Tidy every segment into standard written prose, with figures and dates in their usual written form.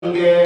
Jagad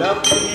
Thank you.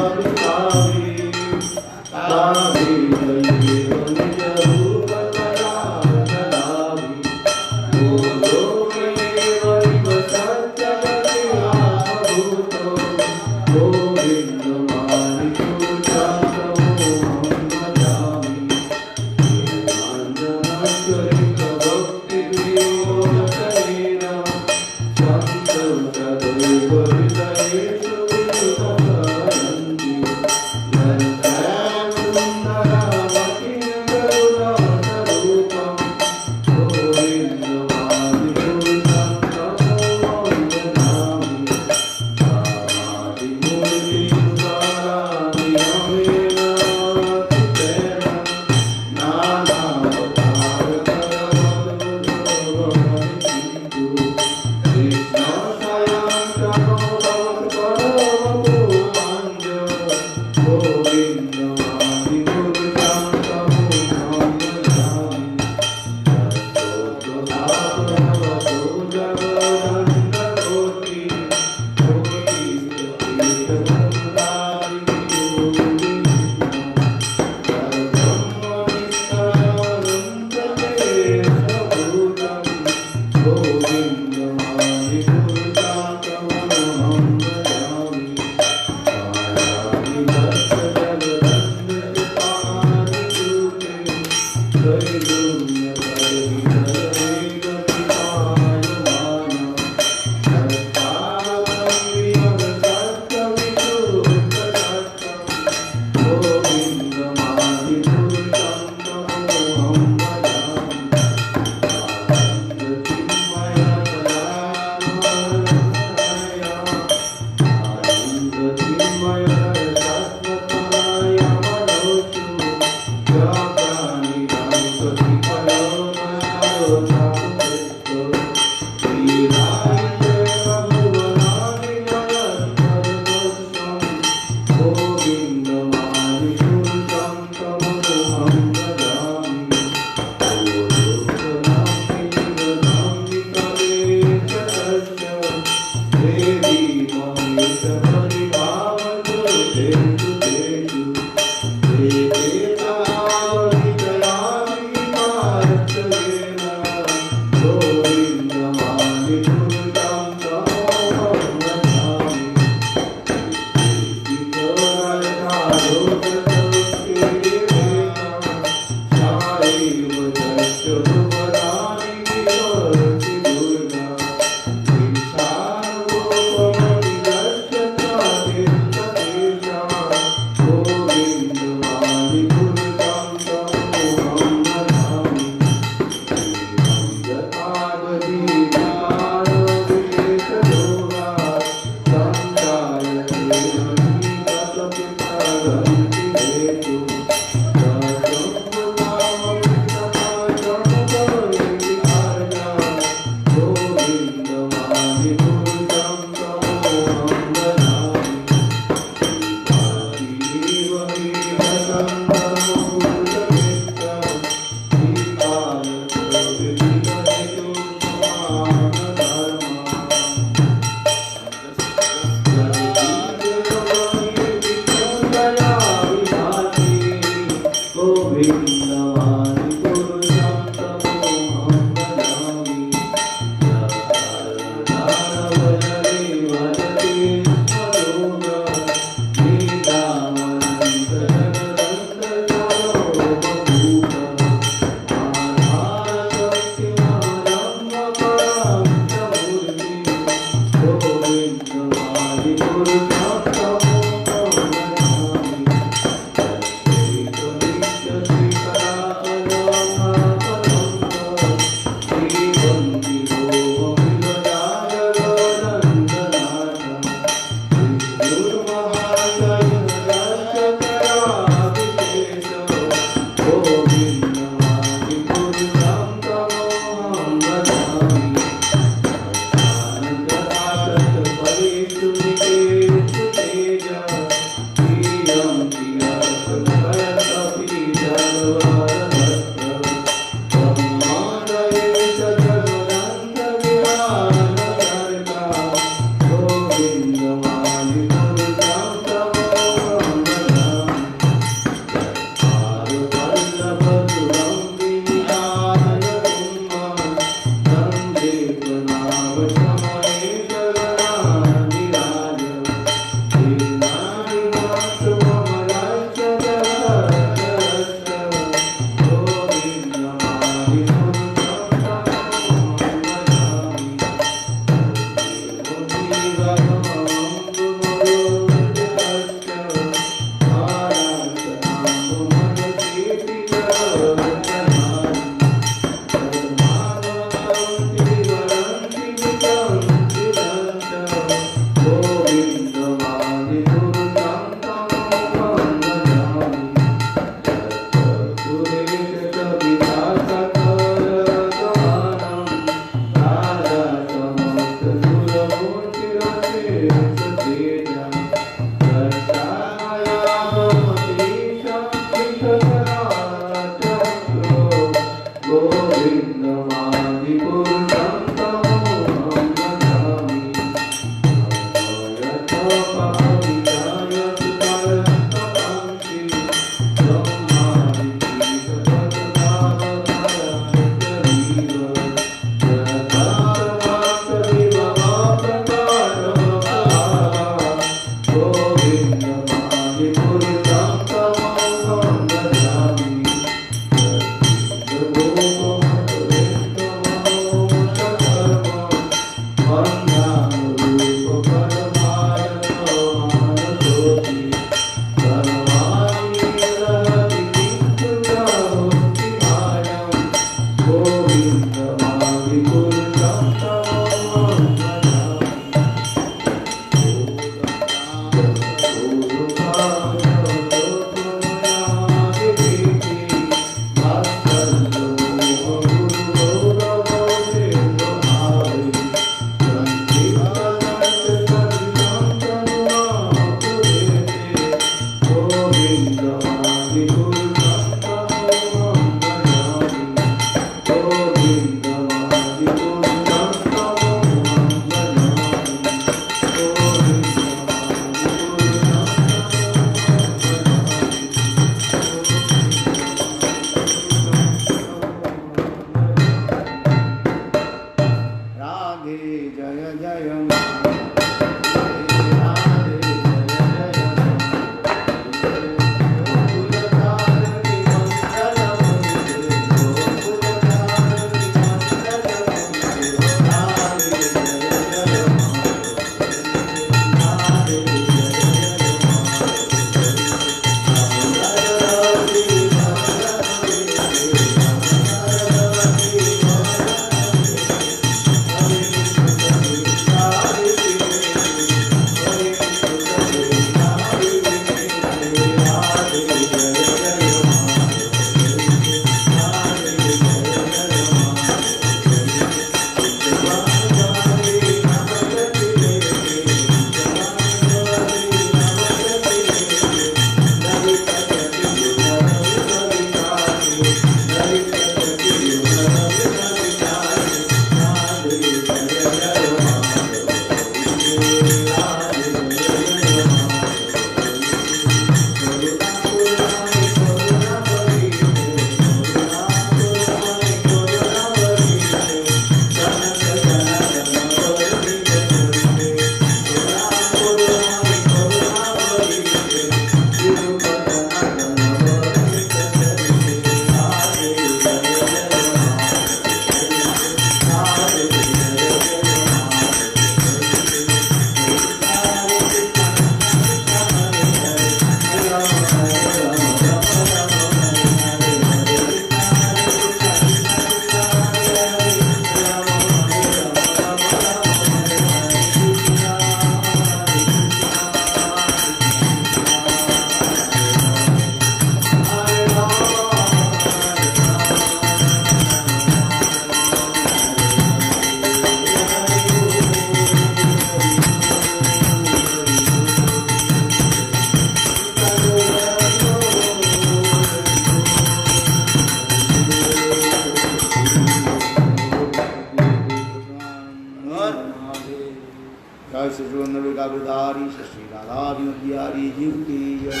Bihari Shri Radha Bihari ji की जय।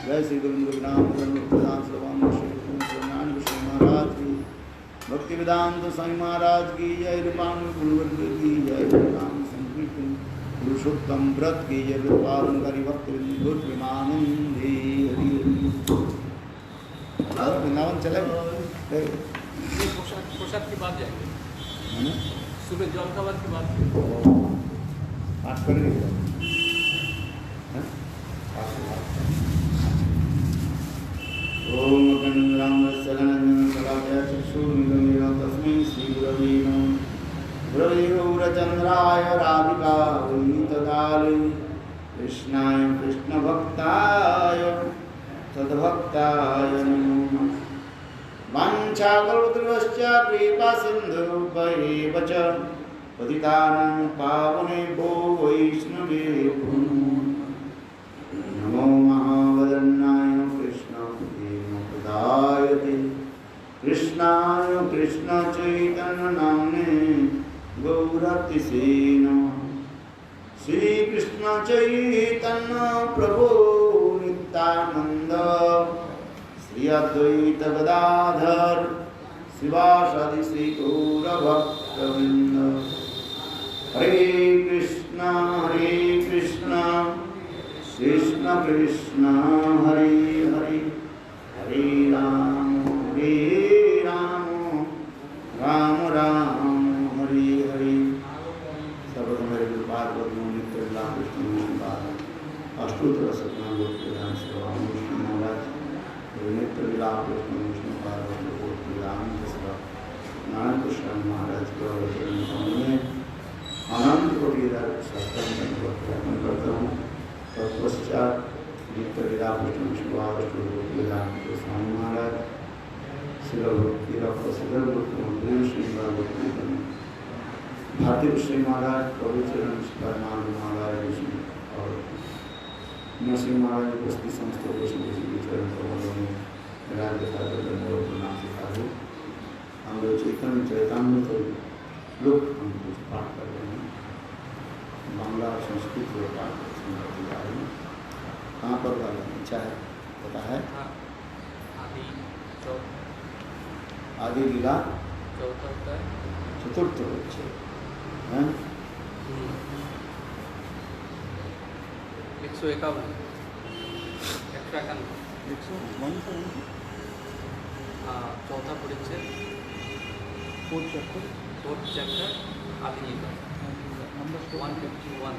जय श्री गोविंद नाम प्रदान श्रवण श्री सत्यनारायण कृष्ण महाराज की, भक्ति वेदांत स्वामी महाराज की जय। रूपान गुरुवर्ग की जय। नाम संकीर्तन पुरुषोत्तम व्रत की जय। पालन करी भक्त विमानंदी हरि हरि। वृंदावन चले प्रसाद की बात जाएगी, सुबह जल का बात की बात पाठ करेंगे। ओम तस्मै श्री गुरवे नमः। गुरवे गौरचंद्राय राधिकायै तदालय कृष्णाय कृष्णभक्ताय तद्भक्ताय नमो। वाञ्छाकल्पतरुश्च कृपा सिन्धुभ्येव च पतितानां पावनेभ्यो वैष्णवेभ्यो नमो महावदन्नाय कृष्णप्रेमप्रदाय कृष्णाय कृष्णचैतन्यनाम्ने गौरतिसे नमः। श्रीकृष्ण चैतन्य प्रभो नित्यानन्द श्री अद्वैत गदाधर शिवासादि श्री गौरभक्तवृंद। हरे कृष्ण कृष्ण कृष्ण हरे हरे, हरे राम राम राम हरे हरे। सर्वमेर पार्वती नित्य कृष्ण अष्टोत्तर सतना गोप्राम श्री विष्णु महाराज नित्य लीला कृष्ण विष्णु पार्वती गोप्राम नारायण कृष्ण महाराज के अनंत कोटि सत्संग करता हूँ। तत्पश्चात नित्य लीला कृष्ण विष्णु पार्वती स्वामी महाराज श्री भारती श्री महाराज प्रभुचरण परमानंद महाराज और नरसिंह महाराज बस्ती समस्त वैष्णव चरण कमलों में राज्य प्रणाम सिखाए। हम लोग चैतन्य चैतन्य तो लोग हम कुछ पाठ कर रहे हैं, बांग्ला संस्कृत को पाठ करते जा रहे हैं। कहाँ पर वाला इच्छा है पता है? आदि लीला चतुर्थ है 151 चौथा परिच्छेद फोर्थ चैप्टर आदि लीला नंबर 151।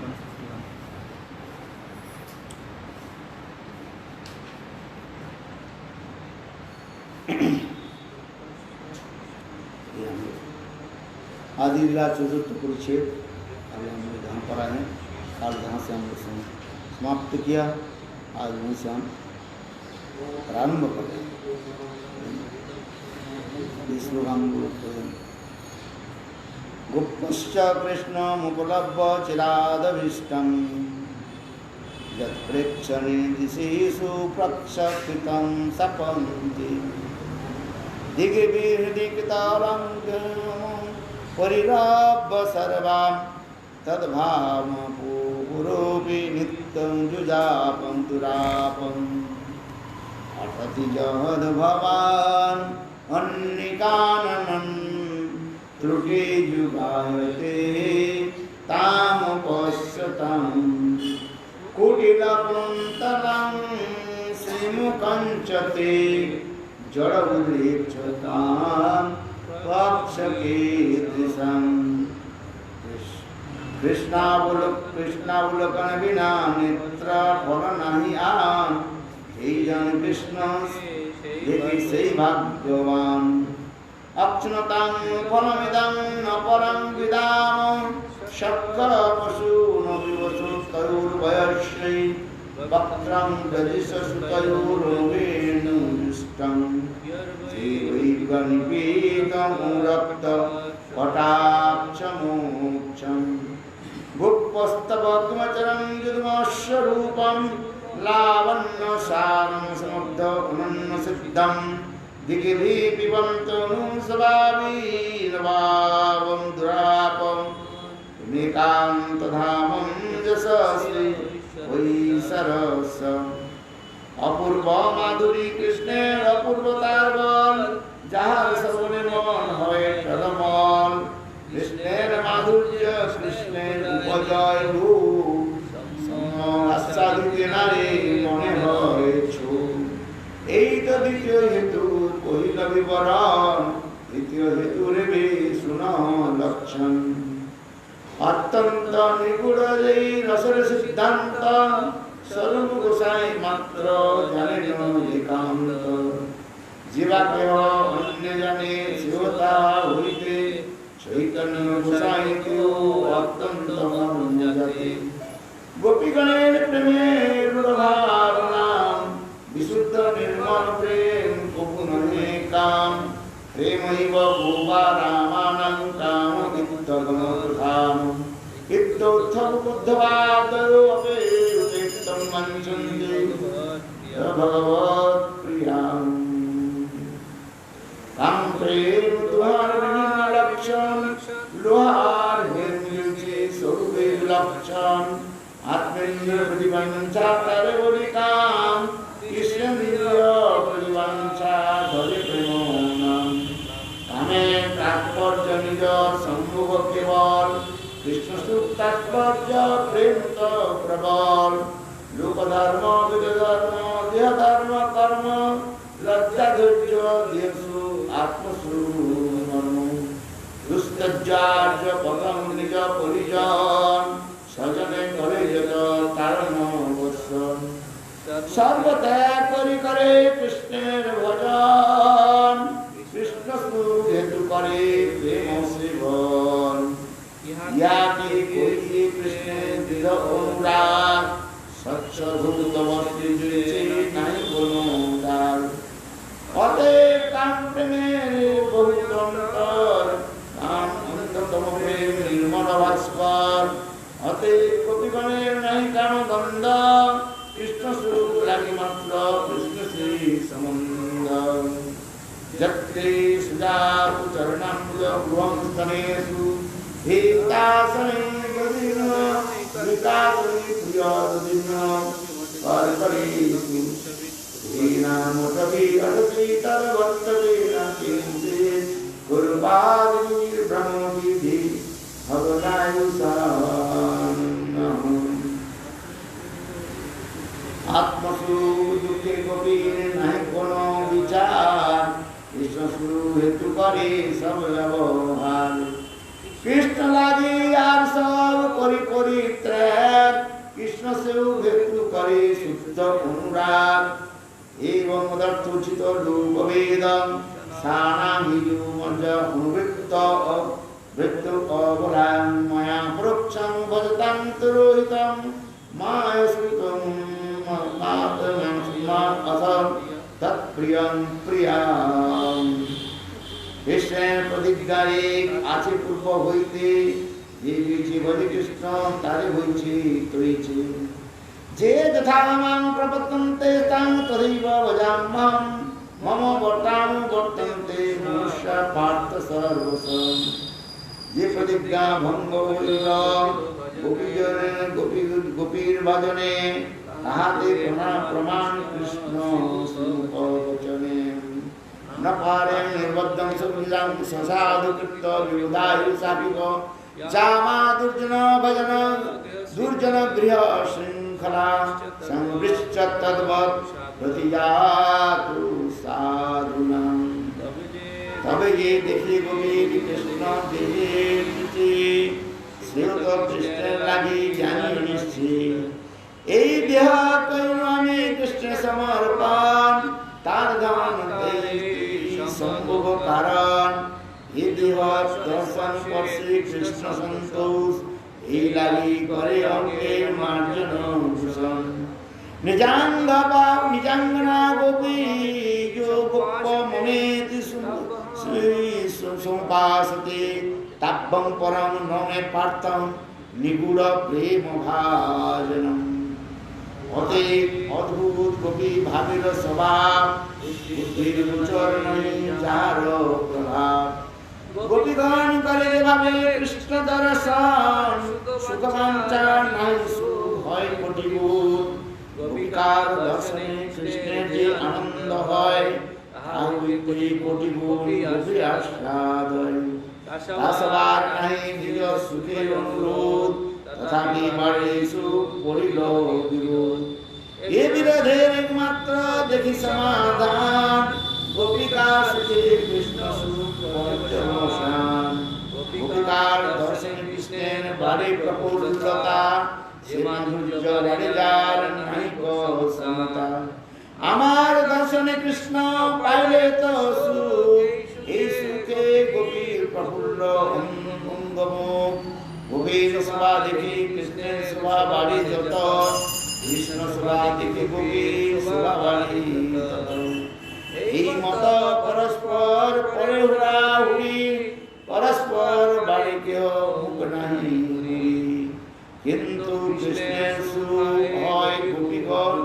आदि लीला चतुर्थ परिच्छेद अभी हम लोग जहाँ पर आए हैं, आज जहाँ से हम लोग समाप्त किया, आज वहीं से हम प्रारंभ कर रहे हैं। गुप्तश्च कृष्णमुपलभ्य चिरादभीष्टं यत्प्रेक्षणे दिशेषु प्रक्षपितं सपन्ति दिग्विहृदिकृतालङ्कृतं परिरभ्य सर्वां तद्भावपुरोऽपि नित्यं जुजापं दुरापम् अटति जहद भवान् अन्निकाननं त्रुटिजुगायते तामुपश्यतं कुटिलकुन्तलं श्रीमुखं च ते जडमुद्रेक्षतां पक्षकीर्तिशं कृष्णावलोकन विना नेत्र फल नहीं आन हे जन कृष्ण देवी से भाग्यवान अक्षुणतां फलमिदं न परं विदाम शक्कर पशून विवशु तयोर्भयश्री वक्त्रं दजिषसुतयोर्वेणुष्टं जीवैर्गणिपीतमुरक्त कटाक्षमोक्षं भुक्पस्तवग्मचरं युग्मस्वरूपं लावण्यसारं समुद्धमन्नसिद्धं दिगिभिः पिबन्तु नु स्वावीनवावं दुरापं निकान्तधामं यशस्वी वैसरस अपूर्व माधुरी कृष्णेर अपूर्वतार बल যাহার শ্রবণে মন হয় টলমল কৃষ্ণের মাধুর্য কৃষ্ণের উপজয় রূপ আস্বাদিতে নারী মনে হয় ছুপ এই তো দ্বিতীয় হেতু কহিল বিবরণ তৃতীয় হেতু রেবে শুন লক্ষণ অত্যন্ত নিগুড় যেই রসের সিদ্ধান্ত স্বরূপ গোসাই মাত্র জানেন একান্ত জীবাকে অন্য জানে শিবতা হইতে চৈতন্য গোসাই কেউ অত্যন্ত জাতি গোপীগণের প্রেমের ভাবনা বিশুদ্ধ নির্মল প্রেম কপু নহে কাম প্রেমৈব ভুবা রামানং কাম বিত্তগমধাম বিত্তোত্থম বুদ্ধবাদরো অপে উদিতম মঞ্চন্দি ভগবৎ প্রিয়াম কাম প্রেম তুহার বিভিন্ন লক্ষণ লোহার হেমুছে স্বরূপের লক্ষণ আত্মেন্দ্র প্রতিবাঞ্ছা তারে বলি কাম কৃষ্ণেন্দ্র প্রতিবাঞ্ছা ধরে প্রেম নাম কামে তাৎপর্য নিজ সম্ভব কেবল কৃষ্ণ সুখ তাৎপর্য প্রেম তো প্রবল লোকধর্ম বিধর্ম দেহ ধর্ম কর্ম লজ্জা ধৈর্য দেহসু আত্মসু মর্ম দুস্তজ্জার্য পদম নিজ পরিজন সজনে করে যত কারণ বৎসন সর্বত্যাগ করি করে কৃষ্ণের ভজন কৃষ্ণ হেতু করে প্রেম সেবন ইয়াকে করিয়ে কৃষ্ণের দৃঢ় অনুরাগ স্বচ্ছভূত বস্ত্রে জুড়েছে নাই কোনো দাগ অতএব কাম প্রেমের বহুত অন্তর কাম অন্ততম প্রেম নির্মল ভাস্কর অতএব কপিগণের নাই কাম গন্ধ কৃষ্ণ স্বরূপ লাগে মাত্র কৃষ্ণ শ্রী সম্বন্ধ যত্রে সুজাতু চরণাম্বুজ গৃহং স্তনেষু হেতাসনে গদিন বিকাশনি প্রিয়দিন করকরেষু শ্রীনাম কবি অদ্বৈতর বর্তবে না কিঞ্চে কুর্বাদির ব্রহ্মবিধি ভগবায়ুষান্নঃ আত্মসু দুঃখে কবির নাই কোনো বিচার কৃষ্ণ শুরু হেতু করে সব ব্যবহার কৃষ্ণ লাগি আর সব করি পরিত্যাগ কৃষ্ণ সেও হেতু করে শুদ্ধ অনুরাগ এবং মদর্থোচিত লোকবেদম সানাহিজু মঞ্জ অনুবৃত্ত বৃত্ত অবলাং ময়া প্রক্ষং ভজতাং তুরোহিতম মায় সুতম তৎপ্রিয়ং প্রিয়াম কৃষ্ণের প্রতিজ্ঞারে আছে পূর্ব হইতে যে জীবনে কৃষ্ণ তারে হইছে তৈছে যে যথা মাং প্রপত্যন্তে তাং তথৈব ভজাম্যহম মম বর্তাম বর্তন্তে মনুষ্য পার্থ সর্বসম যে প্রতিজ্ঞা ভঙ্গ হইল গোপীর ভজনে তাহাতে প্রমাণ কৃষ্ণ বচনে ন পারে নির্বদ্ধং সুবিলাং সসাধু কৃত্য বিবুধায়ু সাপিক জামা দুর্জন ভজন দুর্জন গৃহ শৃঙ্খলা সংবৃশ্চ তদ্বৎ প্রতিজাতু সাধুনাম তবে যে দেখি গোপীর কৃষ্ণ দেহের সেও তো কৃষ্ণের লাগি জানি নিশ্চিত এই দেহ কইল আমি কৃষ্ণ সমর্পণ তার গান সম্ভব কারণ এই দেহ দর্শন করছে কৃষ্ণ সন্তোষ এই লাগি করে অঙ্কের মার্জন ভূষণ নিজাঙ্গ বা নিজাঙ্গনা গোপী যোগ মনেতি সুপাসতে তাব্বং পরম নমে পার্থম নিগুড় প্রেম ভাজনম অতএব অদ্ভুত গোপী ভাবের স্বভাব বুদ্ধির গোচর নয় যার প্রভাব গোপীগণ করে যেভাবে কৃষ্ণ দর্শন সুখবাঞ্ছা নাই সুখ হয় কোটিগুণ গোপিকার দর্শনে কৃষ্ণের যে আনন্দ হয় তাহলে কোটিগুণ গোপী আস্বাদয় তাসবার নাই নিজ সুখের অনুরোধ তথাপি বাড়ে সুখ পড়িল বিরোধ এ বিরোধের একমাত্র দেখি সমাধান গোপিকা সুখে কৃষ্ণ সুখ পঞ্চমশান গোপিকার দর্শনে কৃষ্ণের বাড়ে প্রফুল্লতা সে মাধুর্য বাড়ে যার নাহিক সমতা আমার দর্শনে কৃষ্ণ পাইলে তো সুখ এই সুখে গোপীর প্রফুল্ল অঙ্গমুখ গোপীর শোভা দেখি কৃষ্ণের শোভা বাড়ি যত কৃষ্ণ শোভা দেখি গোপীর শোভা বাড়ি তত এই মত পরস্পর পরে হুড়াহুড়ি পরস্পর বাড়ি কেহ মুখ নাহি কিন্তু কৃষ্ণের সুখ হয় গোপীগণ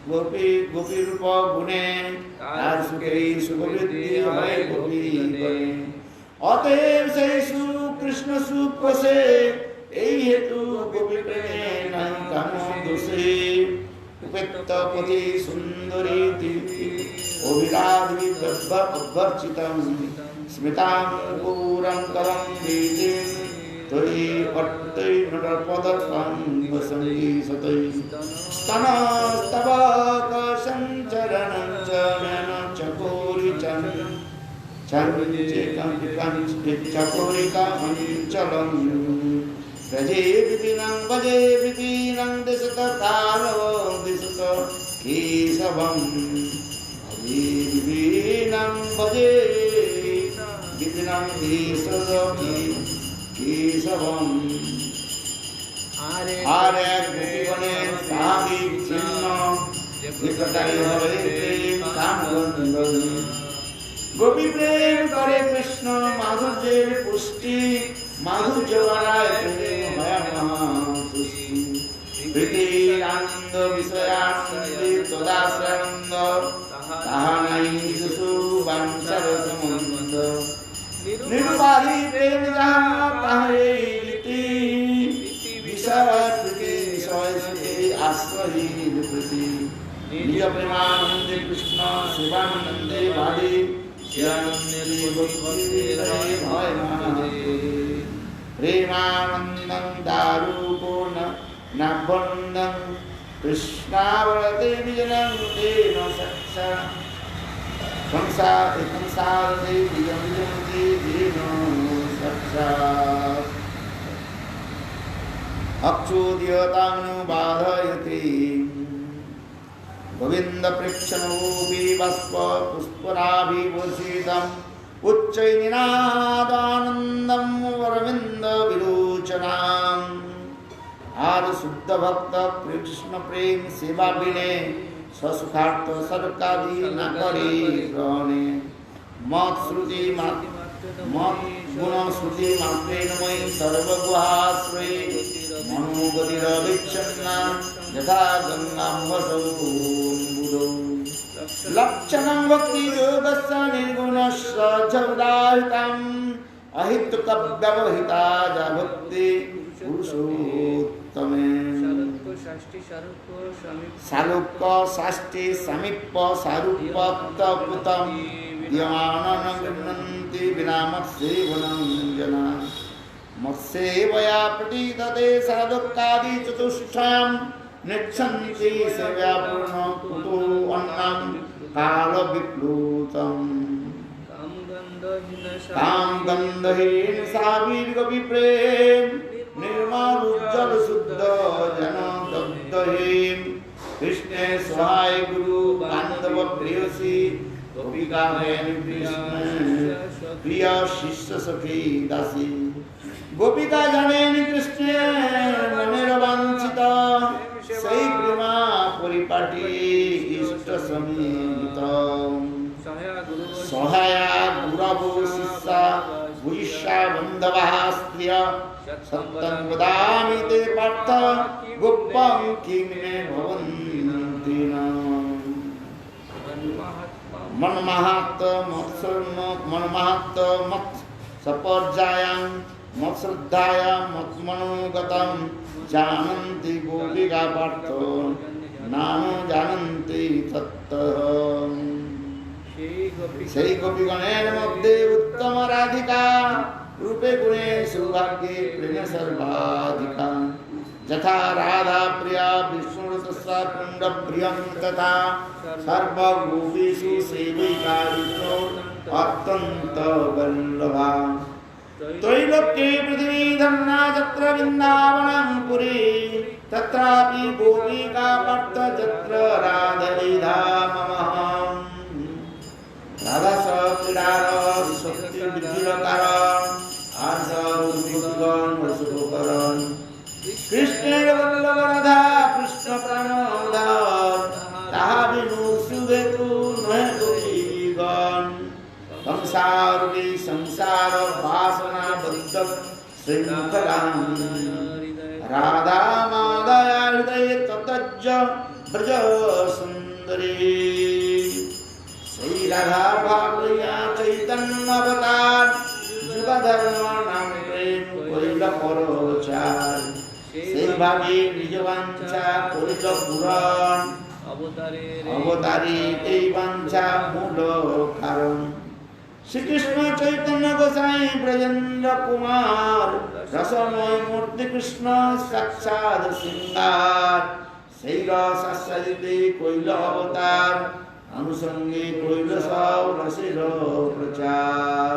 গোপী রূপ গুণে তার সুখেই সুখবৃদ্ধি হয় গোপী গণে অতএব সেই সুখ কৃষ্ণ সুখ পোষে এই হেতু গোপী প্রেমে নাই কাম দোষে উপেত্ত পথি সুন্দরী দীপ্তি অভিরাধি অভ্যর্চিতম স্মৃতাং পুরং করং দীতিম তৈ অট্টৈ নটপদকং বসঙ্গী সতৈ স্তনস্তবক সঞ্চরণং চরণ চকোরিচং চকোরিকাঞ্চলং ব্রজে বিপিনং ভজে বিপিনং দিশত কালো দিশত কেশবং ভজে বিপিনং ভজে বিপিনং দিশত কেশবং আর এক গোপীগণের স্বাভাবিক চিহ্ন নিকটাই হবে প্রেম কামগন্ধ গোপী প্রেম করে কৃষ্ণ মাধুর্যের পুষ্টি মাধুর্য বাড়ায় প্রেম ভয়ানপুষ্টি প্রীতির আনন্দ বিষয়ানন্দে তদাশ্রানন্দ তাহা নাই শিশু বাঞ্ছার সম্বন্ধ নিরুপাধি প্রেম যাহা তাহারে রীতি বিষয় সুখে আশ্রয়ীর প্রীতি নিজ প্রেমানন্দে কৃষ্ণ শিবানন্দে বাড়ি প্রেমানন্দং দারুপূর্ণ নাভন্দং কৃষ্ণাবরতে বিজনং তেন সৎসা সংসারে বিজন্তি তেন সৎসা अक्षुद्योतानुबाधयति गोविंद प्रेक्षणोऽपि बाष्प पुष्पराभिभूषितम् उच्चैनिनादानन्दं वरविन्द विलोचनाम् आर शुद्ध भक्त कृष्ण प्रेम सेवा बिने ससुखार्थ सरकारी न करे ग्रहणे मत श्रुति मत गुण श्रुति मात्रेण मयि सर्वगुहाश्रये मनोगतिरविच्छिन्ना यथा गङ्गाम्बसौम्बुधौ लक्षणं भक्तियोगस्य निर्गुणस्य जगदाहितम् अहितुकव्यवहिता च भक्ति पुरुषोत्तमे सालोक्य षष्ठी समीप सारूप्यक्तकृतं यमानं गृह्णन्ति विना मत्सेवनं जना मत्सेवया प्रतीतते साधुकादि चतुष्टयं निच्छन्ति सेव्यापूर्ण कुतो अन्नं कालविप्लुतम् काम गन्धहीन सावीर्गपि प्रेम निर्मल उज्जवल शुद्ध जन दग्धहीन कृष्णे सहाय गुरु बांधव प्रेयसी गोपिका हेन कृष्ण प्रिय शिष्य सखी दासी गोपिका जानेन कृष्ण मनेर वांछित সেই প্রেমা পরিপাটি ইষ্ট সমিত সহায়া গুরবো শিষ্যা ভূষা বন্ধবः স্ত্রিয় সত্যং বদামি তে পার্থ গোপং কিং মে ভবন্তি ন মন মাহাত্ম মৎসর্ণ মন মাহাত্ম सपर्यायां मत्श्रद्धायां मत्मनोगतं जानन्ति गोपिका पार्थो नाम जानन्ति तत्तः সেই গোপীগণের মধ্যে উত্তম রাধিকা রূপে গুণে সৌভাগ্যে প্রেমে সর্বাধিকা যথা রাধা প্রিয়া বিষ্ণু তস্যা কুণ্ড প্রিয়ম তথা সর্বগোপীষু সেবিকা বিষ্ণু অত্যন্ত বল্লভা त्रैलोक्ये पृथिवी धन्ना यत्र वृन्दावनं पुरी तत्रापि गोपिका पार्थ यत्र राधलीधा ममः राधा क्रीडार शक्ति वृद्धिकार आर्ष उद्भुतगण वसुकरण कृष्णेर वल्लभ राधा कृष्ण प्रणोदार ताहा बिनु सुबेतु नहे गोपीगण संसार वासना बद्ध श्रृंखलां राधा माधया हृदय ततज्ज ब्रज सुंदरी श्री राधा भावया चैतन्य अवतार युग धर्म नाम प्रेम कोइल परोचार সেই ভাবে নিজ বাঞ্ছা করিল পুরাণ অবতারে এই বাঞ্ছা মূল কারণ শ্রীকৃষ্ণ চৈতন্য গোসাই ব্রজেন্দ্র কুমার রসময় মূর্তি কৃষ্ণ সাক্ষাৎ সিংহার সেই রস আস্বাদিতে কইল অবতার অনুসঙ্গে কইল সব রসের প্রচার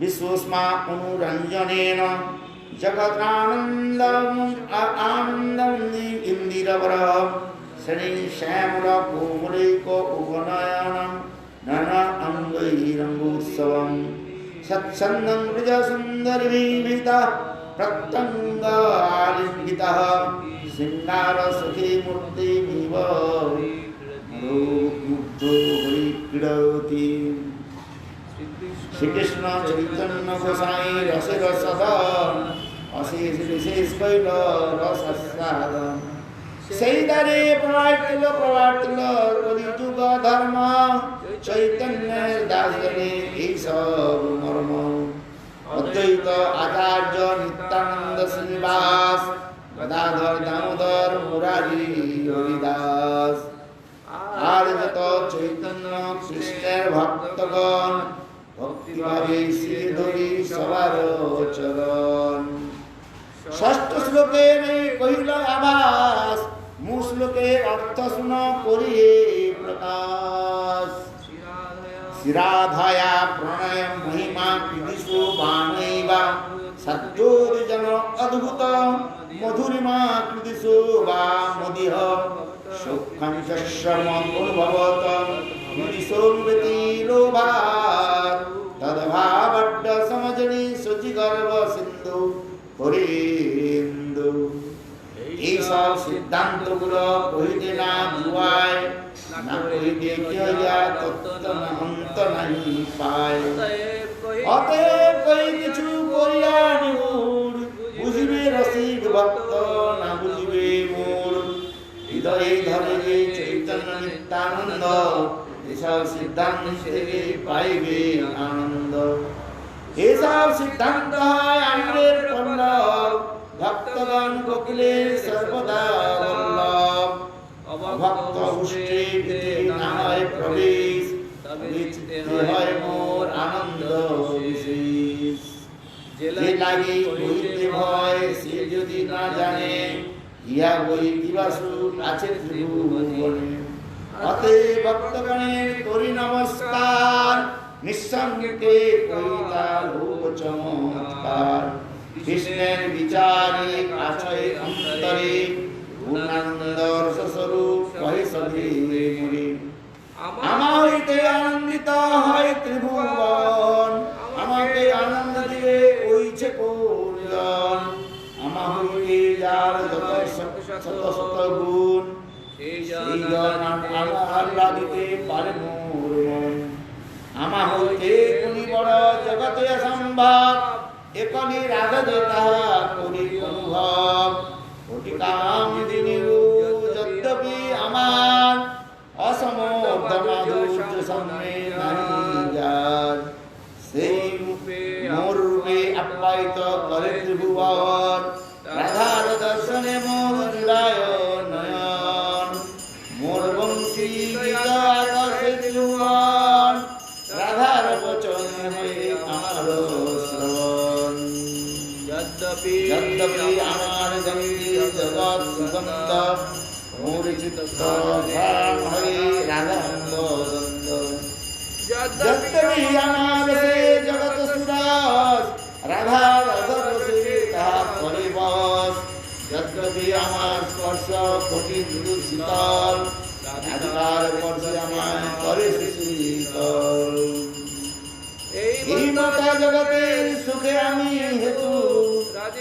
বিশ্বস্মা অনুরঞ্জনেন জগদানন্দম আনন্দম ইন্দিরবর শ্রী শ্যামল কোমলিক উপনয়নম নানা অঙ্গৈরঙ্গোৎসবম সৎসন্দং ব্রজ সুন্দরীভিত প্রত্যঙ্গ আলিঙ্গিত সিঙ্গার সখী মূর্তিমিব মুগ্ধ হরি ক্রীড়তি শ্রীকৃষ্ণ চৈতন্য গোসাই রসে রসদন অশেষ বিশেষ কইল রসাস্বাদন সেই দ্বারে প্রবর্তিল কলিযুগ ধর্ম চৈতন্যের দাসগণে এইসব মর্ম অদ্বৈত আচার্য নিত্যানন্দ শ্রীনিবাস গদাধর দামোদর মুরারি হরিদাস আর যত চৈতন্য কৃষ্ণের ভক্তগণ ভক্তিভাবে শ্রী ধরি সবার চরণ ষষ্ঠ শ্লোকে কহিল আভাস মূল শ্লোকে অর্থ শুন করিয়ে প্রকাশ শ্রীরাধায়া প্রণয় মহিমা কৃদিষু বাণৈবা সদ্যোজন অদ্ভুত মধুরিমা কৃদিষু বা মদিহ সৌখ্যং শস্যমনুভবত কৃদিষোর্বতি লোভাত তদ্ভাবড্ড সমজনি শচিগর্ভ সিন্ধু হরিন্দু এইসব সিদ্ধান্তগুলো কহিতে না জুয়ায় না কহিতে কিয়া তত্ত্ব না অন্ত নাহি পায় অতএব কই কিছু করিয়া নিমূঢ় বুঝিবে রসিক ভক্ত না বুঝিবে মূঢ় হৃদয়ে ধরে যে চৈতন্য নিত্যানন্দ এসব সিদ্ধান্ত থেকে পাইবে আনন্দ এসব সিদ্ধান্ত হয় আনন্দের পল্লব ভক্তগণ গোকুলে সর্বদা বল্লভ অভক্ত হুষ্টে না হয় প্রবেশ হয় মোর আনন্দ বিশেষ যে লাগে বইতে ভয় সে যদি না জানে ইয়া বই কিবা সুখ আছে ত্রিভুবনে অতএব ভক্তগণের করি নমস্কার নিঃসঙ্গে কইতা রূপ চমৎকার কৃষ্ণের বিচারে আছয় অন্তরে পূর্ণানন্দ রসস্বরূপ কহে সবে মুরি আমা হইতে আনন্দিত হয় ত্রিভুবন আমাকে আনন্দ দিয়ে ওইছে কোন আমা হইতে যার যত শত শত গুণ সেই জন আহ্লাদিতে পারে মোর মন আমা হইতে কোনি বড় জগতে অসম্ভব একনি রাধা দেতা করি অনুভব কোটি কাম দিনিরু যদ্যপি আমার অসমর্থ মাধুর্য ভুবন রাধার দর্শনে মোর জুড়ায় নয়ন মোর বংশী গীত আকাশে ত্রিভুবন রাধার বচন হয়ে আমার শ্রবণ যদ্যপি আমার গঙ্গে জগৎ সুগন্ধ মোর চিত্ত ধাম হয়ে রাধানন্দ দ্বন্দ্ব যদ্যপি আমার সে জগৎ সুরস রাধা রসে তাহার করে বস যদ্যপি আমার স্পর্শ কোটি দূর শীতল রাধিকার স্পর্শে আমায় করে শীতল এই মাতা জগতের সুখে আমি হেতু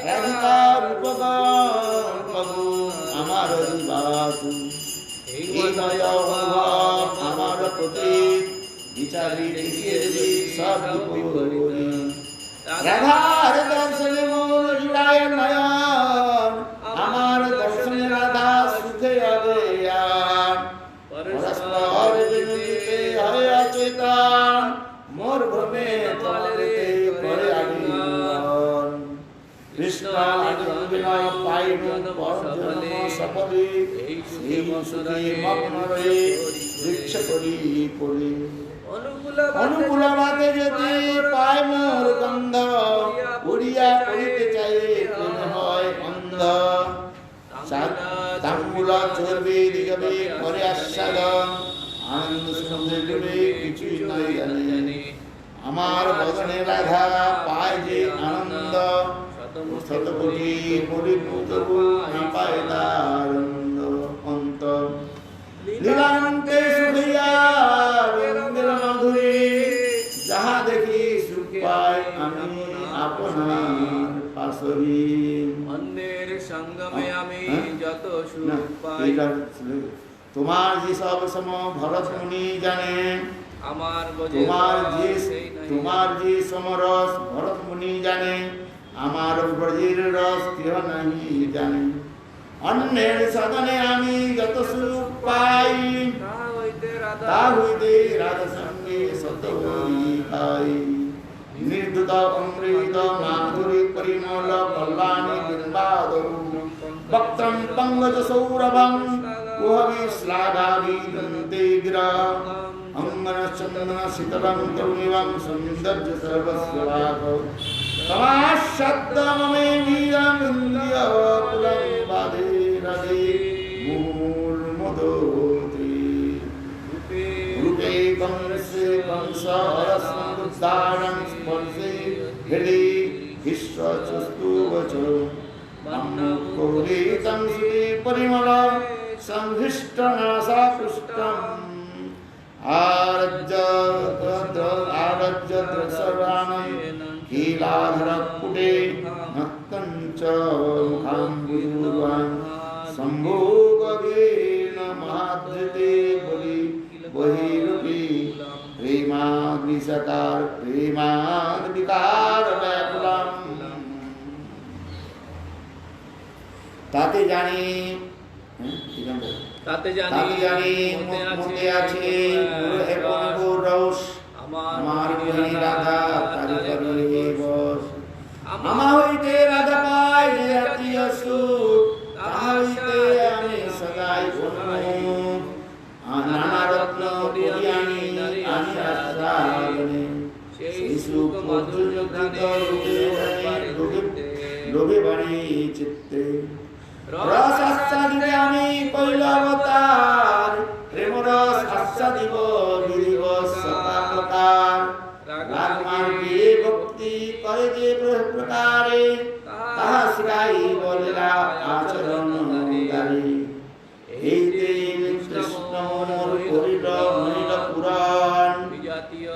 রাধিকার উপগণ প্রভু আমার জীবাতু এই নয় অনুভব আমার প্রতি বিচারি দেখিয়ে দেবী সব দুপুরি রাধার দর্শনে মোর জুড়ায় নয়ন আমার দর্শনে রাধা সুখে অবয়ান পরস্পর বিনুদিতে হয় অচেতন মোর ভ্রমে চলতে করে আলিঙ্গন কৃষ্ণ বিনয় পাইনু পরজন্ম সফলে এই সুখে মগ্ন রয়ে বৃক্ষ করি পড়ি অনুকূল বাতে যদি পায় মোর গন্ধ উড়িয়া পড়িতে চাই প্রেম হয় অন্ধ তাম্বুল চর্বি দিগবে করে আস্বাদন আনন্দ সঙ্গে ডুবে কিছুই নয় জানে আমার বদনে রাধা পায় যে আনন্দ শতকোটি পরিভূত না পায় তার অন্ত লীলান্তে সুখিয়া রঙ্গের মাধুরী যাহা দেখি সুখ পাই আমি আপনার পাশরি অন্যের সঙ্গমে আমি যত সুখ পাই তোমার যে সব সম ভরত মুনি জানে আমার তোমার যে সমরস ভরত মুনি জানে আমার ব্রজের রস কেহ নাহি জানে অন্যের সদনে আমি যত সুখ পাই তা হইতে রাধা সঙ্গে সতহরি খাই নির্দুত অমৃত মাধুরী পরিমল কল্যাণী বৃন্দাদৌ বক্ত্রম পঙ্কজ সৌরভং কুহবি শ্লাঘাবি দন্তে গিরা অঙ্গন চন্দন শীতলং তরুণিবং সৌন্দর্য সর্বস্বভাগ তমাশব্দ মমে বীরমিন্দ্রিয় পুরং বাধে রাধে মূল মদোতি রূপে কংসে কংসরস্মুদ্ধারং স্পর্শে হৃদি বিশ্বচস্তুবচ কৌলিতং শ্রী পরিমল সংহৃষ্টনাসা পৃষ্টম আরজ্য দ্রসরাণম कीलाधरपुटे नक्तञ्च मुखाम्बुजूर्वान् सम्भोगेन महाधृते बहिरूपी प्रेमाग्निशकार प्रेमाग्निकार व्याकुलम् ताते জানি মধ্যে আছে গুরু রস আমার বহিনী রাধা তারি করি বস আমা হইতে রাধা পাই জাতীয় সুখ তাহা হইতে আমি সদাই উন্মুখ নানা রত্ন করিয়ানি আনি আশ্রাবনে সেই সুখ মধুর লোভে বাড়ি চিত্তে রস আস্বাদিতে আমি কইল অবতার প্রেম রস আস্বাদিব বিধিব সকার রাগ মার্গে ভক্তি করে যে প্রকারে তাহা শিখাই বলিলা আচরণ দারে এই কৃষ্ণ মোর করিল মনিল পুরাণ বিজাতীয়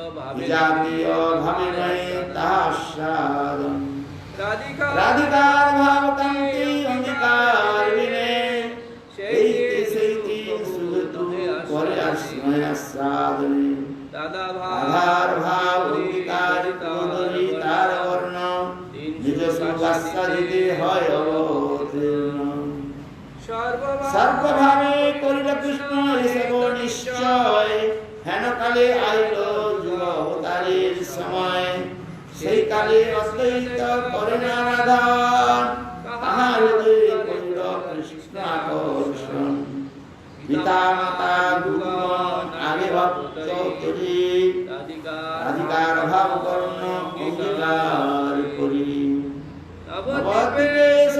ভাবে নাই তাহা সাধন রাধিকার ভাব কান্তি অঙ্গীকার বিনে সেইতি সুগতু করে আশ্রয় সাধনে আধার ভাব অঙ্গীকার কোদরি তার বর্ণ নিজ সুবাসা দিতে হয় অবতীর্ণ সর্বভাবে করিল কৃষ্ণ এসব নিশ্চয় হেন কালে আইল যুগ অবতারের সময় সেই কালে অদ্বৈত করে না রাধা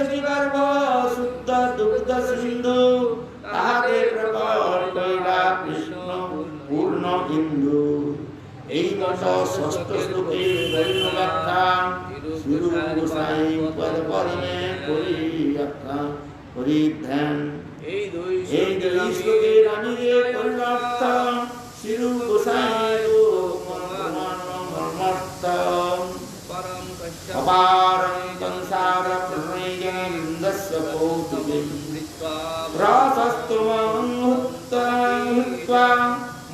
শশীগর্ভ শুদ্ধ দুগ্ধ সিন্ধু তাহাতে প্রকট কইলা কৃষ্ণ পূর্ণ ইন্দু। এই মত ষষ্ঠ শ্লোকের গৌণ ব্যাখ্যা শ্রীরূপ গোসাই পদ পদ্মে করি ব্যাখ্যা করি ধ্যান। এই দুই শ্লোকের আমি যে পরিণার্থ শ্রীরূপ গোসাই মর্মার্থ অপারং সংসার প্রণয়জনন্দস্য কৌতুকীম রাসস্তুমং হুত্বা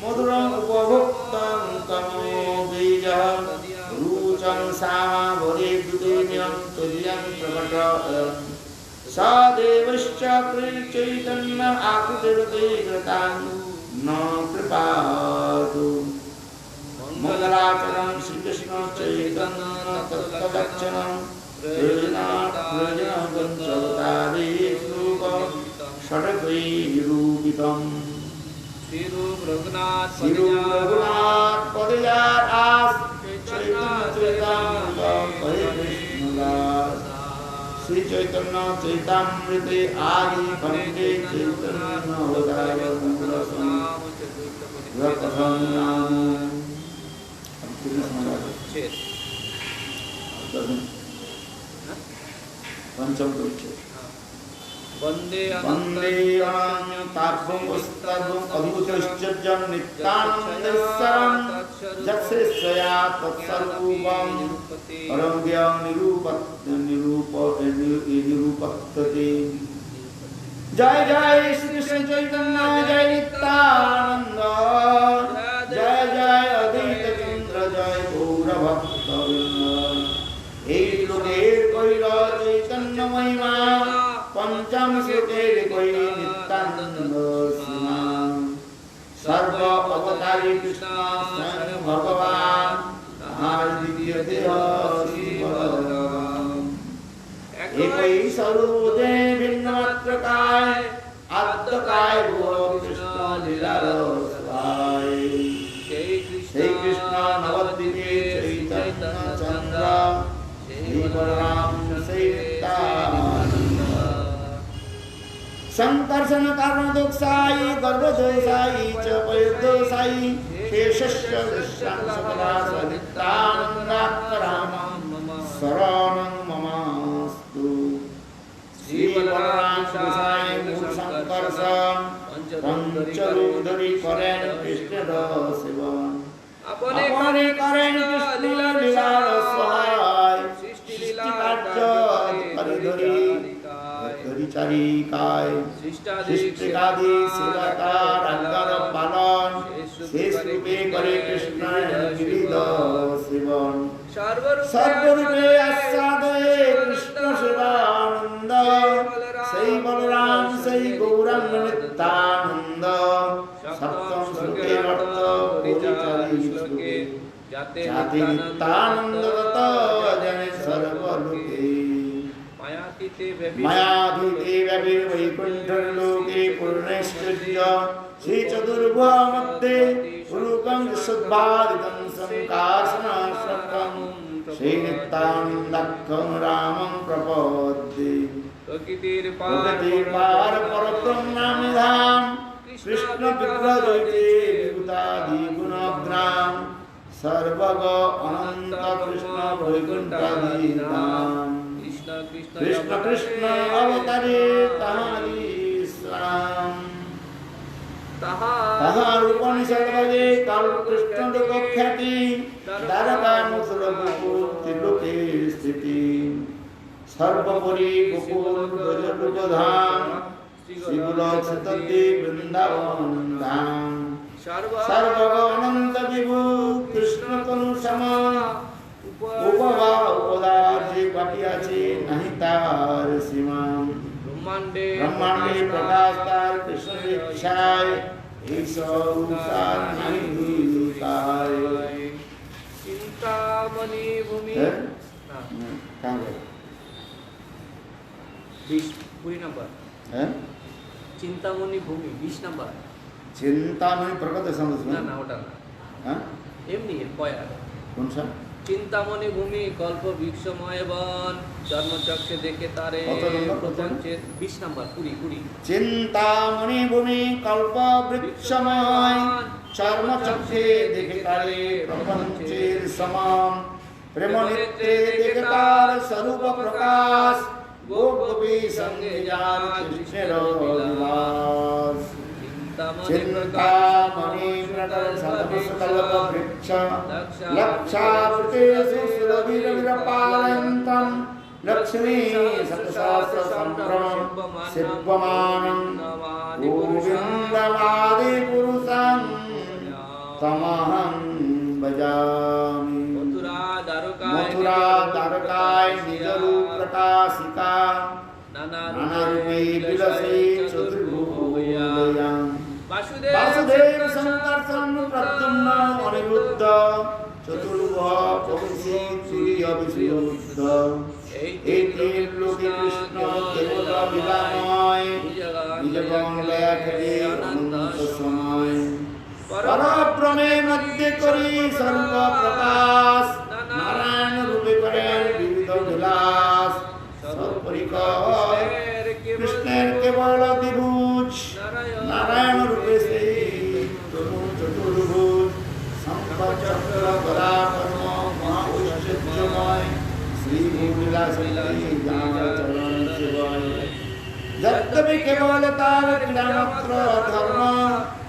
মধুরং উপভোক্তং তমো বীজঃ রুচং সামাবরে দুদেন্যং তুল্যং প্রকটয়ং সদেবশ্চ চৈতন্য আকুতিরতে গ্রতাং ন কৃপাতু। মঙ্গলাচরণ শ্রীকৃষ্ণ চৈতন্য তত্ত্ববচনং প্রয়োজনগঞ্চতারে শ্লোক ষটকৈ নিরূপিতম। শ্রীরূপ রঘুনাথ পদযার আস চৈতন্য চৈতামৃত হরে কৃষ্ণ দাস। শ্রী চৈতন্য চৈতামৃতে আদি খণ্ডে চৈতন্য অবতার মঙ্গলম রকথং নাম। पंचम वंदे अनन्यताभ्यमस्तभ्यम अद्भुतश्चर्यं नित्यानन्दस्सरं जत्से स्वया तत्सर्वं परमज्ञं निरूपत्ते। जय जय श्री कृष्ण चैतन्य जय नित्यानंद जय जय अद्वैत चंद्र जय गौरभक्तवृंद। এই শ্লোকের কইল চৈতন্য মহিমা পঞ্চম শ্লোকের কই নিত্যানন্দ সীমা। সর্ব অবতারী কৃষ্ণ স্বয়ং ভগবান তাহার দ্বিতীয় দেহ শ্রী বলরাম। একই স্বরূপে ভিন্ন মাত্র কায় আদ্যকায় কৃষ্ণ লীলার সভায়। সেই কৃষ্ণ নবদ্বীপে চৈতন্য চন্দ্র শ্রী বলরাম সেই নিত্যানন্দ। संकर्षण कारण दोषाई गर्भ दोषाई च पयोदोषाई शेषस्य दृश्यं सकलास नित्यानन्दात्मरामं शरणं ममास्तु। श्री बलराम गोसाई मूल संकर्षण पंचरूधरी करें कृष्ण सेवन। अपने करें कृष्ण लीला सहाय सृष्टि कार्य परिधरी चारिकाय सृष्टिकादि सेवकार अंतर पालन शेष रूपे करे कृष्ण विविध सेवन। सर्वरूपे आस्वादये कृष्ण सेवानंद सई बलराम सई गौरांग नित्यानंद। सप्तम श्लोके अर्थ पूजितानि श्लोके जाते नित्यानंद गत जने सर्वलोके। मायाधीते वैकुंठलोके पूर्णैश्वर्य श्री चतुर्भुज मध्ये पुरुकं सद्भारितं संकासनाश्रकं श्री नित्यानन्दं रामं प्रपद्ये। प्रकृतिर पार परब्रह्मनामिधाम कृष्ण विग्रहजयते विभूतादि गुणग्राम सर्वग अनंत कृष्ण वैकुंठादि धाम। कृष्ण कृष्ण अवतारे ताहारी स्वाम। ताहार उपनिषद भजे काल कृष्ण लोक ख्याति द्वारका मथुर गोकुल त्रिलोके स्थिति। सर्वपरि गोकुल ब्रजलोक धाम श्रीगोलोक सतति वृंदावन धाम। सर्वग अनंत विभु कृष्ण तनु समान उपवा उपदार जे बाटियाছে नहीं तार सीमा। ब्रह्मांडे प्रकाश तार कृष्ण इच्छाय এই সংসার নাই দুকায়। চিন্তামণি ভূমি না कहां गए 20 नंबर है চিন্তামণি ভূমি 20 नंबर। चिंतामणि प्रकट समझ में ना ना ওটা না हां এমনি পয়া कौन सा চিন্তামণি ভূমি কল্প বৃক্ষময় বন জন্মচক্ষে দেখে তারে কত নম্বর? প্রপঞ্চের 20 নম্বর 20 চিন্তামণি ভূমি কল্প বৃক্ষময় চর্মচক্ষে দেখে তারে প্রপঞ্চের সমান প্রেমনেত্রে দেখে তার স্বরূপ প্রকাশ গোপী সঙ্গে যার কৃষ্ণের বিলাস চিন্তামণি প্রকল্প বৃক্ষ লক্ষাবৃতেষু সুরভিরপালয়ন্তম লক্ষ্মী শতসহস্র সম্ভ্রম শিবমানম গোবিন্দমাদি পুরুষং তমহং ভজামি মথুরা দ্বারকায় নিজরূপ প্রকাশিকা নানারূপে বিলসে চতুর্ভুজাং বাসুদেব সংকর্ষণ প্রদ্যুম্ন অনিরুদ্ধ চতুর্ভুজ প্রভৃতি তুরীয় বিশুদ্ধ এই তিন লোকে কৃষ্ণ কেবল লীলাময় নিজগণ লয়া খেলে অনন্ত সময় পরব্রহ্মে মধ্যে করি সর্ব প্রকাশ নারায়ণ রূপে করেন বিবিধ বিলাস সর্বপরিকর কৃষ্ণের কেবল দ্বিভুজ নারায়ণ রূপে সেই চতুর্ভুজ শঙ্খ চক্র গদা পদ্ম মহাঐশ্বর্যময় শ্রী ভূবিলাসী চরণ শিবয় যদ্যপি কেবল তার ক্রীড়ামাত্র ধর্ম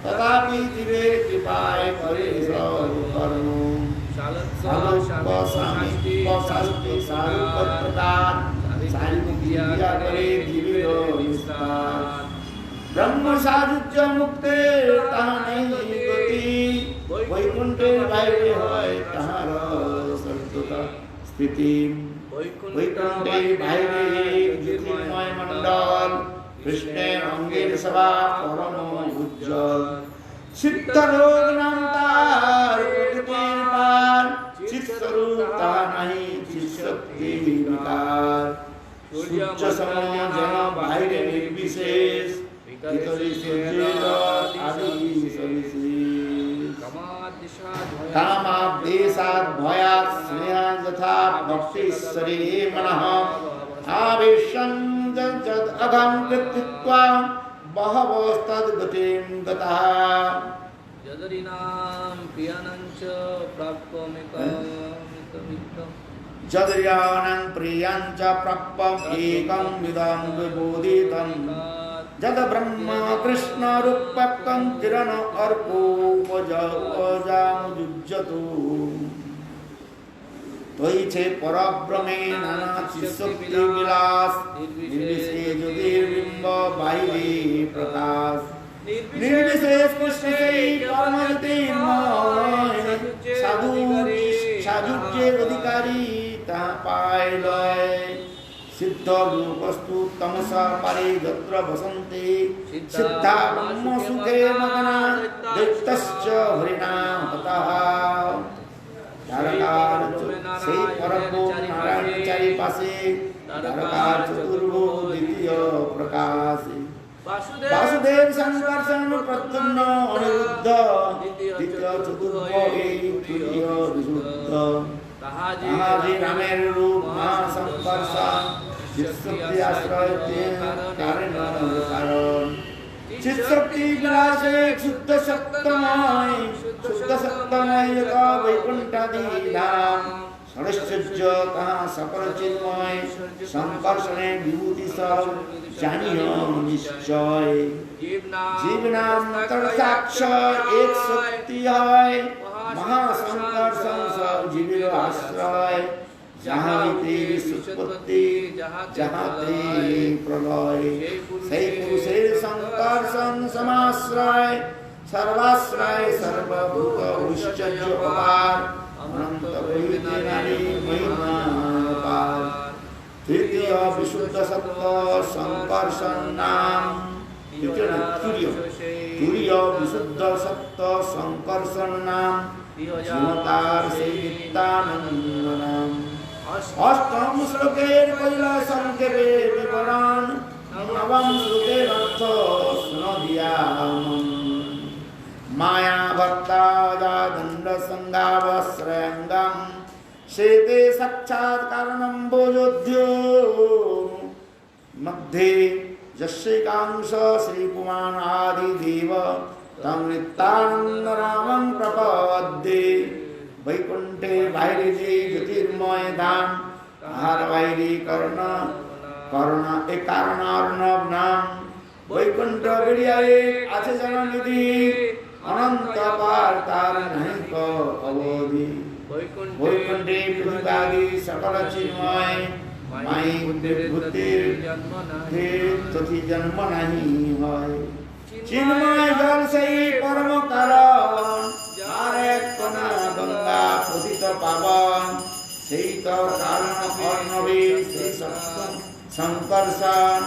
তথাপি জীবে কৃপায় করে সব কর্ম সালোক্য সামিপ্য শাস্তি সারূপত্রতার সারিক্রিয়া করে জীবিত বিস্তার ব্রহ্ম সাযুজ্য মুক্তে তাহা নেই গতি বৈকুণ্ঠের বাইরে হয় তাহার সত্যতা স্থিতি বৈকুণ্ঠের বাইরে জ্যোতির্ময় মণ্ডল কৃষ্ণের অঙ্গের সভা পরম উজ্জ্বল সিদ্ধরোগ নাম তার প্রকৃতির পার চিৎস্বরূপ তাহা নাহি চিৎশক্তি বিকার সূর্য সম যেন বাইরে নির্বিশেষ ভিতরে সূর্যের আদি সবিশেষ কামাদেশাৎ ভয়াৎ স্নেহাৎ যথা ভক্তিশ্বরে মনঃ আবেশং যদ অঘং কৃত্বা বহবস্তদ্গতিং গতঃ যদরিনাম প্রিয়ানঞ্চ প্রাপ্যমিকমিকমিকম যদরিয়ানং প্রিয়ঞ্চ প্রাপ্যম একং বিদং বিবোধিতম যদ ব্রহ্ম কৃষ্ণ রূপকং কিরণ অর্পোপজামুজ্জতু তৈছে পরব্রহ্মে নানা চিশক্তি বিলাস নির্বিশেষ জ্যোতির্বিম্ব বাইরে প্রকাশ নির্বিশেষ কৃষ্ণ সেই পরমজ্যোতির্ময় সাধুজ্যের অধিকারী তাহা পায় লয় সিদ্ধ রূপস্তু তমসা পারে যত্র বসন্তে সিদ্ধা ব্রহ্ম সুখে মগনা দৈত্যশ্চ হরিণা হতাঃ দ্বারকার সেই পরব্রহ্ম নারায়ণ চারিপাশে দ্বারকার চতুর্ভুজ দ্বিতীয় প্রকাশে বাসুদেব সংকর্ষণ প্রদ্যুম্ন অনিরুদ্ধ দ্বিতীয় চতুর্ভুজ এই তৃতীয় বিশুদ্ধ তাহাজি রামের রূপ মহাসংকর্ষণ চিৎশক্তি আশ্রয় কারণ চিৎশক্তি বিলাসে শুদ্ধ সত্যময় বৈকুণ্ঠাদি ধাম ষড়শ্চর্য তাহা সকল চিন্ময় সংকর্ষণে বিভূতি সব জানিও নিশ্চয় জীবনাম তৎসাক্ষ এক শক্তি হয় মহাসংকর্ষণ সব জীবের আশ্রয় যাহাতে বিশ্বৎপত্তি যাহাতে প্রলয় সেই পুরুষের সংকর্ষণ সমাশ্রয় সর্বাশ্রয় সর্বভূত ঐশ্বর্য অপার অনন্ত বৈদিক নারী মহিমা অপার তৃতীয় বিশুদ্ধ সত্য সংকর্ষণ নাম তুরীয় বিশুদ্ধ সত্য সংকর্ষণ নাম জীবতার সেই নিত্যানন্দ নাম অষ্টম শ্লোকের কইল সংক্ষেপে বিবরণ নবম শ্লোকের অর্থ শুনদিয়াম মায়া ভক্তা দণ্ড সংগাবশ্রয়ঙ্গম शेते साक्षात् कारणं भोजोद्यो मध्ये यस्यैकांश श्रीकुमार आदि देव तं नित्यानंद रामं प्रपद्ये वैकुंठे बाहिरे ज्योतिर्मय धाम आहार बाहिरे कारणार्णव नाम वैकुंठ बिड़ियाए আছে জননিধি অনন্ত পার তার नहीं को अवधि वैकुंठे पृथ्वी सकल चिन्मय माई बुद्धि तथि जन्म नहीं है चिन्मय जल से परम कारण যার এক কণা গঙ্গা পতিত পাবন সেই তো কারণ অর্ণবে সেই संकर्षण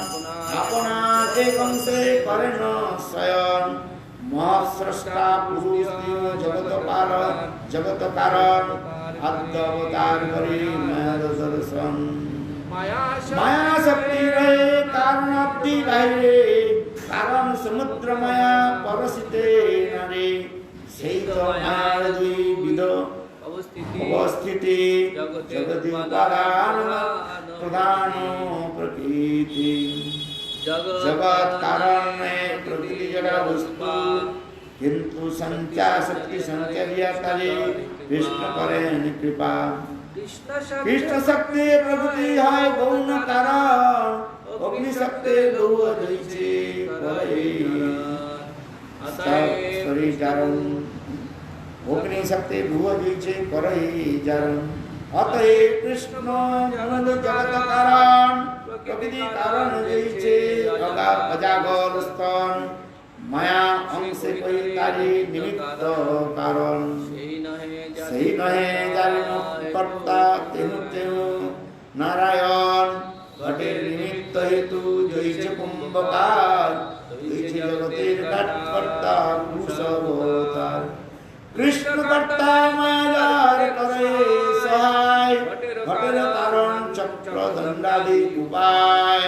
अपना एक अंशे करें स्वयं महस्रष्टा पुरुष जगत कारण अद्वतार करे दर्शन माया शक्ति रहे कारण अब्धि बाहिरे कारण समुद्र माया परसिते नरे সেই তো মায়ার দুই বিধ अवस्थिति जगति प्रधान प्रकृति जगत कारण में प्रकृति जड़ा वस्तु किंतु संचार शक्ति संचर्या करे विष्णु करे कृपा कृष्ण शक्ति प्रकृति है गौण कारण अग्नि शक्ति गौ दैसे करे शरीर कारण अग्नि शक्ति भुव दीचे करही जरन अतएव कृष्ण मूल जगत कारण प्रकृति कारण दीचे अजागर स्तन माया अंश परितारी निमित्त कारण सही नहे जारिन कर्ता तेनु नारायण घटे निमित्त हेतु जैसे कुंभकार जैसे जगतेर कर्ता पुरुष अवतार कृष्ण कर्ता मायार करे सहाय घटेर कारण चक्र दंडादि उपाय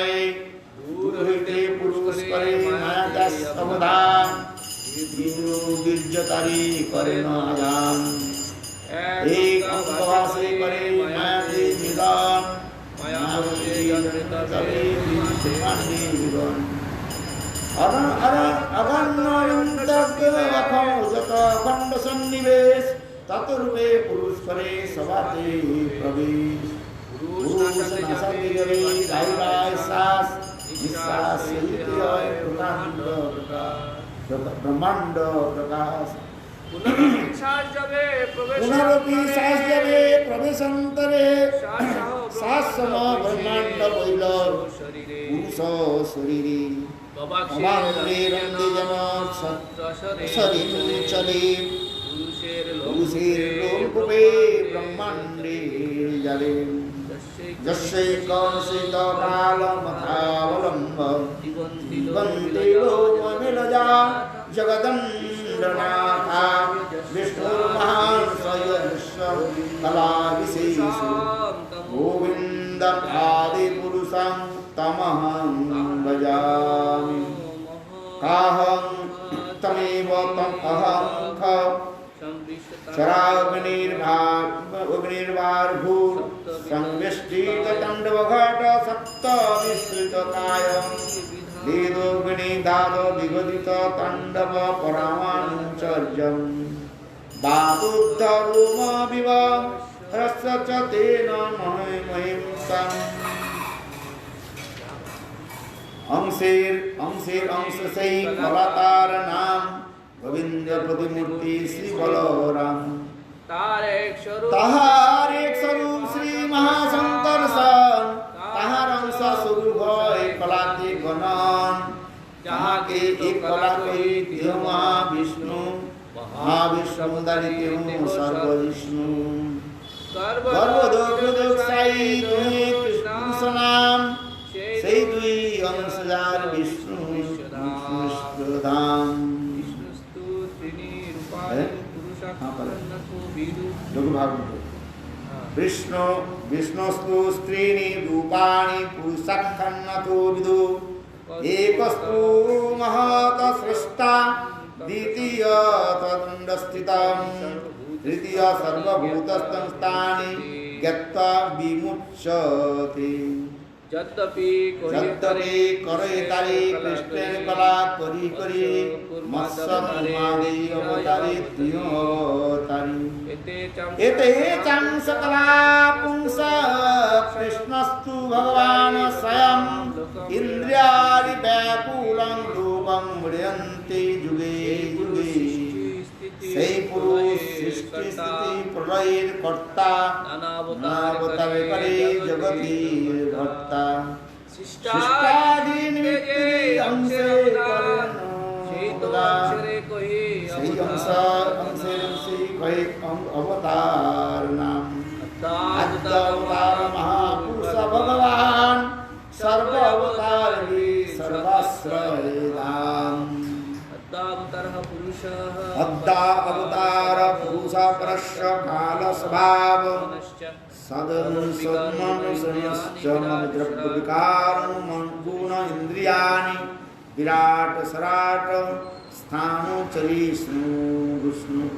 दूर हईते पुरुष करे माया दास अवधान गिरजतारी करे न आजान एक अंकवासे करे माया दे निदान माया करे निदान अखंड सन्निवेश तत्रूपे पुरुष करे सवाते प्रवेश पुरुष ब्रह्मांड प्रकाश पुनरपि सास्यवे प्रवेशंतरे सासम ब्रह्मांड बैल पुरुष शरीरे चले पुरुषेर लोकपे ब्रह्मांडे जले जस्यै कौशिक कालमथावलम्ब दिगन्ते लोकनिलजा जगदण्डनाथा विष्णुर्महान् स्वयं कलाविशेषु गोविन्दमादिपुरुषं तमहं भजामि काहं तमेव तम् अहं ख चराग्निर्वार्भूर् संविष्टिततण्डवघट सप्तविस्तृतकायं वेदोग्निदाद विगदित ताण्डव परामानुचर्यं वातुद्धरूमविव रस्य च तेन महिंसम् अंशेर अंश से अवतार नाम गोविंद प्रतिमूर्ति श्री बलराम ताहार एक स्वरूप श्री महाशंकर सन ताहार अंश स्वरूप है कलाते गणन जहाँ के एक कला कोई देव महाविष्णु दरिते सर्वविष्णु गर्भोदोग साई तुम्हें कृष्ण नाम সেই দুই अंशजार विष्णु विष्णुधाम विष्णु विष्णुस्तु स्त्रीणि रूपाणि पुरुषाख्यन्नतो विदु एकस्तु महत सृष्टा द्वितीय तदण्डस्थितं तृतीय सर्वभूतस्थं स्थानि ज्ञात्वा विमुच्यते यद्यपि यद्यपि करे तारे कृष्णेर कला करी करी मत्स्यमादि अवतारी दियोतारी एते चं सकला पुंस कृष्णस्तु भगवान् स्वयं इन्द्रियाणि व्याकुलं लोकं म्रियन्ते जुगे जुगे সেই পুরুষ সৃষ্টি স্থিতি প্রলয়ের কর্তা নানাবতারে করে জগতের ভর্তা সৃষ্টাদি নিমিত্তে অংশে করেন সেই অংশের কয়ে অবতার নাম আদ্যাবতার মহাপুরুষ ভগবান সর্ব অবতার সর্বাশ্রয় দাম अद्दा अवतार पुरुष परश्च काल स्वभाव सदन सन्मनुष्यश्च द्रव्य विकारं गुण इंद्रियाणि विराट सराट स्थानो चरिष्णु विष्णु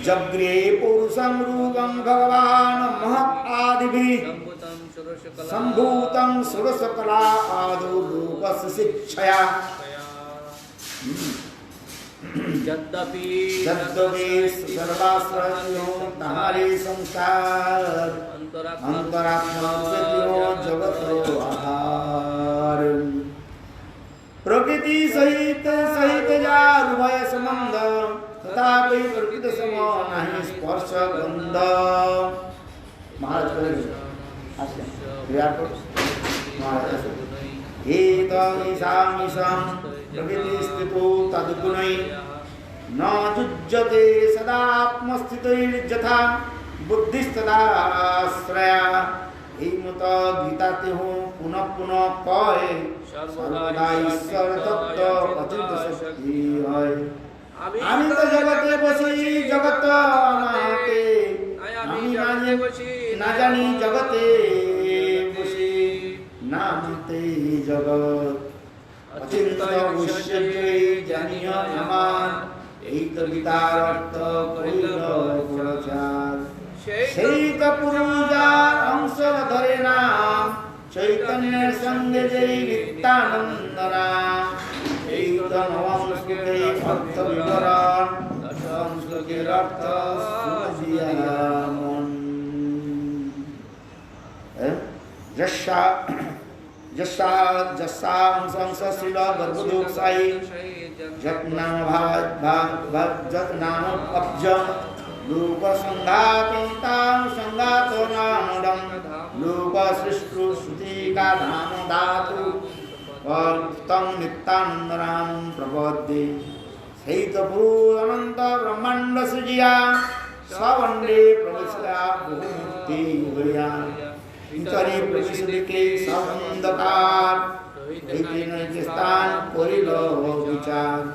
जग्रे पुरुषं रूपं भगवान् महत् आदिभिः सम्भूतं सुरसकला आदौ रूपस्य शिक्षया यद्यपि सर्वाश्रयो तारे संसार अंतरात्मा जगतो आहार प्रकृति सहित जार उभय संबंध तथापि प्रकृति सम नहीं स्पर्श गंध महाराज प्रकृति स्थितो तद्गुणै न जुज्यते सदात्मस्थितैर्यथा बुद्धिस्तदाश्रया এই মত গীতাতে হো পুনঃ পুনঃ কয় সর্বদা ঈশ্বর তত্ত্ব অচিন্ত শক্তি হয় আমি তো জগতে বসি জগৎ আমাতে আমি না জানি জগতে বসি নামতে জগৎ অচিন্ত ঐশ্বর্যে জানিও আমার এই তো গীতার অর্থ কইল প্রচার সেই তো পুরুষার অংশ ধরে নাম চৈতন্যের সঙ্গে যেই নিত্যানন্দ নাম এই তো নবম শ্লোকে অর্থ বিবরণ দশম শ্লোকের অর্থ সুজিয়ামন জস্যাংশীল গর্ভদোক্ষায়ী যৎনাম যৎনাম অব্জ लोक संघात नामोदम लोक सृष्टु श्रुति का धाम धातु तम नित्यानंद नाम प्रबोधे सहित अनंत ब्रह्मांड सृजिया सवंडे प्रवेशा बहुमूर्ति गया इंतरी प्रवेशे के सवंदकार ऐतिहासिक स्थान करिल विचार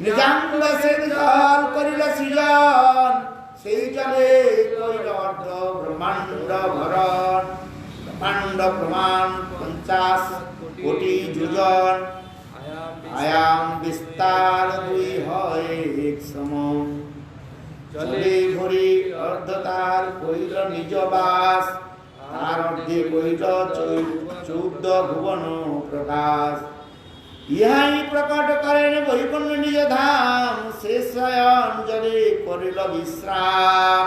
निजांग से जल करिल सृजन সেই জলে কইল অর্ধ ব্রহ্মাণ্ড ভরণ ব্রহ্মাণ্ড প্রমাণ 50 কোটি যোজন আয়াম বিস্তার দুই হয় এক সম জলে ভরি অর্ধ তার কইল নিজ বাস তার অর্ধে কইল 14 ভুবন প্রকাশ ইহাই প্রকট করেন বৈকুণ্ঠ নিজ ধাম শেষ অঞ্জলি করিল বিশ্রাম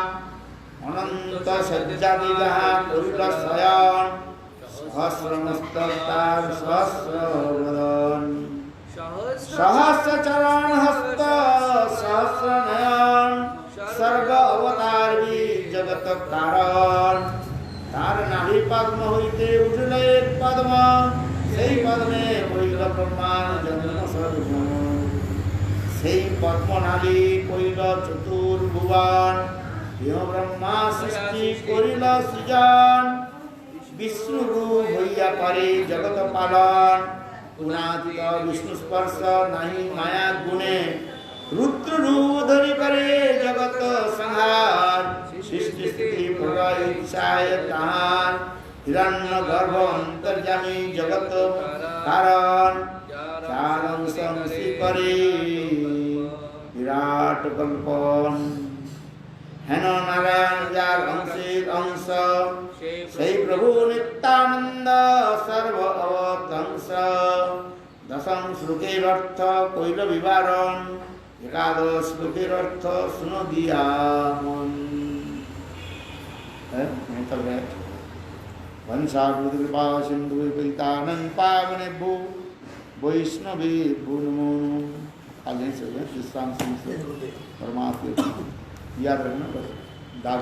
অনন্ত সজ্জাদি যাহা করিল শয়ন সহস্রমস্তক তার সহস্র বদন সহস্র চরণ হস্ত সহস্র নয়ন সর্ব অবতার জগত কারণ তার নাভি পদ্ম হইতে উঠিল এক পদ্ম সেই পদ্মে কইল ব্রহ্মার জন্ম সর্ব সেই পদ্মনালী কইল চতুর্ভুবন ইহ ব্রহ্মা সৃষ্টি করিল সৃজন বিষ্ণু রূপ হইয়া পারে জগৎ পালন গুণাতীত বিষ্ণু স্পর্শ নাহি মায়া গুণে রুদ্র রূপ ধরি করে জগৎ সংহার সৃষ্টি স্থিতি প্রলয় ইচ্ছায় তাহার হিরণ্য গর্ভ অন্তর্যামী জগৎ কারণ চার অংশ করে বিরাট কল্পন हेन नारायण जार अंशित अंश সেই প্রভু নিত্যানন্দ সর্ব অবতংস দশম শ্লোকের অর্থ কৈল বিবরণ একাদশ শ্লোকের অর্থ শুনো দিয়া মন वंशाकृपा सिंधु पतितानंद पावनेभ्यो वैष्णवेभ्यो नमो नमः। आज नहीं चल रहे विश्राम सिंह से परमात्मा याद रखना बस दाग